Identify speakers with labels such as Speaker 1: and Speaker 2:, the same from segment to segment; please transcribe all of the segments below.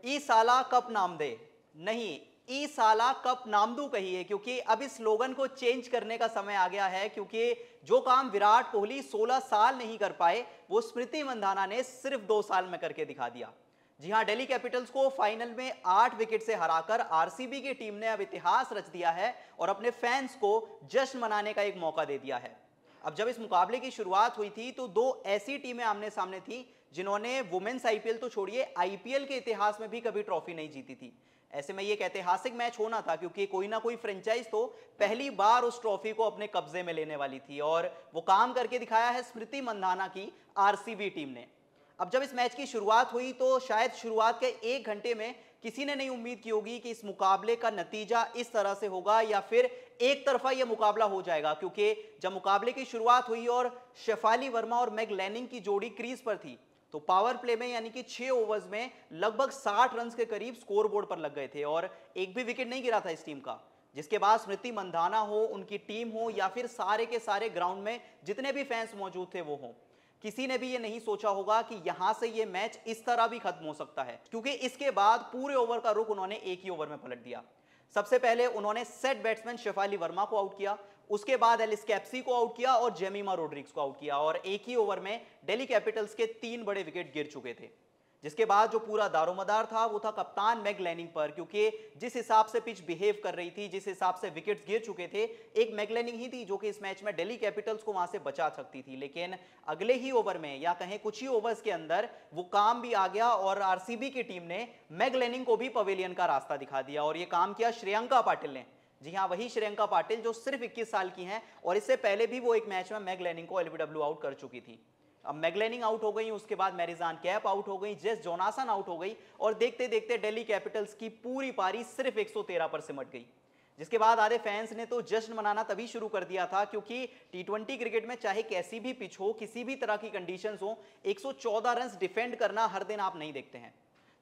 Speaker 1: ई साला कप नाम दे, नहीं ई साला कप नामदू कहिए, क्योंकि अब इस स्लोगन को चेंज करने का समय आ गया है। क्योंकि जो काम विराट कोहली 16 साल नहीं कर पाए वो स्मृति मंधाना ने सिर्फ 2 साल में करके दिखा दिया। जी हां, दिल्ली कैपिटल्स को फाइनल में 8 विकेट से हराकर आरसीबी की टीम ने अब इतिहास रच दिया है और अपने फैंस को जश्न मनाने का एक मौका दे दिया है। अब जब इस मुकाबले की शुरुआत हुई थी तो दो ऐसी टीमें आमने सामने थी जिन्होंने वुमेन्स आईपीएल तो छोड़िए, आईपीएल के इतिहास में भी कभी ट्रॉफी नहीं जीती थी। ऐसे में ये एक ऐतिहासिक मैच होना था, क्योंकि कोई ना कोई फ्रेंचाइज तो पहली बार उस ट्रॉफी को अपने कब्जे में लेने वाली थी और वो काम करके दिखाया है स्मृति मंधाना की आरसीबी टीम ने। अब जब इस मैच की शुरुआत हुई तो शायद शुरुआत के 1 घंटे में किसी ने नहीं उम्मीद की होगी कि इस मुकाबले का नतीजा इस तरह से होगा या फिर एक तरफा यह मुकाबला हो जाएगा। क्योंकि जब मुकाबले की शुरुआत हुई और शेफाली वर्मा और मैग लैनिंग की जोड़ी क्रीज पर थी तो पावर प्ले में यानी कि 6 ओवर्स में लगभग 60 रन के करीब स्कोर बोर्ड पर लग गए थे और एक भी विकेट नहीं गिरा था इस टीम का। जिसके बाद स्मृति मंधाना हो, उनकी टीम हो या फिर सारे के सारे ग्राउंड में जितने भी फैंस मौजूद थे वो हों, किसी ने भी ये नहीं सोचा होगा कि यहां से ये मैच इस तरह भी खत्म हो सकता है। क्योंकि इसके बाद पूरे ओवर का रुख उन्होंने एक ही ओवर में पलट दिया। सबसे पहले उन्होंने सेट बैट्समैन शेफाली वर्मा को आउट किया, उसके बाद एलिस कैप्सी को आउट किया और जेमिमा रोड्रिग्स को आउट किया और एक ही ओवर में दिल्ली कैपिटल्स के 3 बड़े विकेट गिर चुके थे। जिसके बाद जो पूरा दारोमदार था वो था कप्तान मैग लैनिंग पर, क्योंकि जिस हिसाब से पिच बिहेव कर रही थी, जिस हिसाब से विकेट्स गिर चुके थे, एक मैग लैनिंग ही थी जो कि इस मैच में दिल्ली कैपिटल्स को वहां से बचा सकती थी। लेकिन अगले ही ओवर में या कहें कुछ ही ओवर्स के अंदर वो काम भी आ गया और आरसीबी की टीम ने मैग लैनिंग को भी पवेलियन का रास्ता दिखा दिया और ये काम किया श्रेयंका पाटिल ने। जी हां, वही श्रेयंका पाटिल जो सिर्फ 21 साल की हैं और इससे पहले भी वो एक मैच में मैग लैनिंग को एलबीडब्ल्यू आउट कर चुकी थी। अब मैग लैनिंग आउट हो गई, उसके बाद मैरिजान कैप आउट हो गई, जेस जोनासन आउट हो गई और देखते देखते दिल्ली कैपिटल्स की पूरी पारी सिर्फ 113 पर सिमट गई। जिसके बाद आधे फैंस ने तो जश्न मनाना तभी शुरू कर दिया था, क्योंकि टी20 क्रिकेट में चाहे कैसी भी पिच हो, किसी भी तरह की कंडीशंस हो, 114 रन डिफेंड करना हर दिन आप नहीं देखते हैं।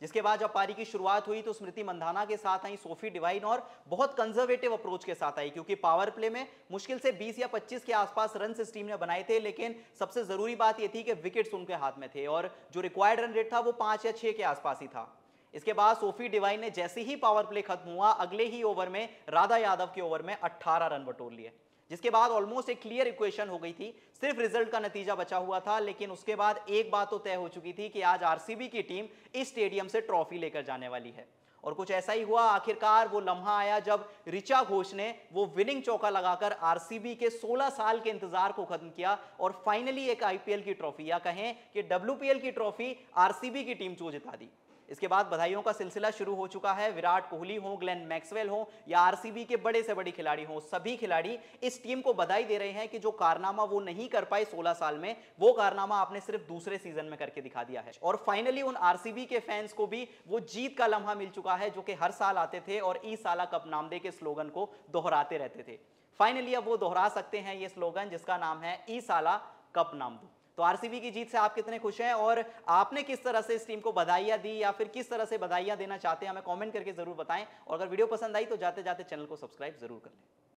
Speaker 1: जिसके बाद जब पारी की शुरुआत हुई तो स्मृति मंधाना के साथ आई सोफी डिवाइन और बहुत कंजर्वेटिव अप्रोच के साथ आई, क्योंकि पावर प्ले में मुश्किल से 20 या 25 के आसपास रन इस टीम ने बनाए थे। लेकिन सबसे जरूरी बात यह थी कि विकेट्स उनके हाथ में थे और जो रिक्वायर्ड रन रेट था वो 5 या 6 के आसपास ही था। इसके बाद सोफी डिवाइन ने जैसे ही पावर प्ले खत्म हुआ अगले ही ओवर में राधा यादव के ओवर में 18 रन बटोर लिए। जिसके बाद ऑलमोस्ट एक क्लियर इक्वेशन हो गई थी, सिर्फ रिजल्ट का नतीजा बचा हुआ था। लेकिन उसके बाद एक बात तो तय हो चुकी थी कि आज आरसीबी की टीम इस स्टेडियम से ट्रॉफी लेकर जाने वाली है और कुछ ऐसा ही हुआ। आखिरकार वो लम्हा आया जब ऋचा घोष ने वो विनिंग चौका लगाकर आरसीबी के 16 साल के इंतजार को खत्म किया और फाइनली एक आईपीएल की ट्रॉफी या कहें कि डब्ल्यूपीएल की ट्रॉफी आरसीबी की टीम को जिता दी। इसके बाद बधाइयों का सिलसिला शुरू हो चुका है। विराट कोहली हो, ग्लेन मैक्सवेल हो या आरसीबी के बड़े से बड़े खिलाड़ी हो, सभी खिलाड़ी इस टीम को बधाई दे रहे हैं कि जो कारनामा वो नहीं कर पाए 16 साल में, वो कारनामा आपने सिर्फ दूसरे सीजन में करके दिखा दिया है। और फाइनली उन आरसीबी के फैंस को भी वो जीत का लम्हा मिल चुका है जो कि हर साल आते थे और ई साला कप नाम दे के स्लोगन को दोहराते रहते थे। फाइनली अब वो दोहरा सकते हैं ये स्लोगन जिसका नाम है ई साला कप नाम दो। तो आरसीबी की जीत से आप कितने खुश हैं और आपने किस तरह से इस टीम को बधाइयां दी या फिर किस तरह से बधाइयां देना चाहते हैं, हमें कमेंट करके जरूर बताएं। और अगर वीडियो पसंद आई तो जाते जाते चैनल को सब्सक्राइब जरूर कर लें।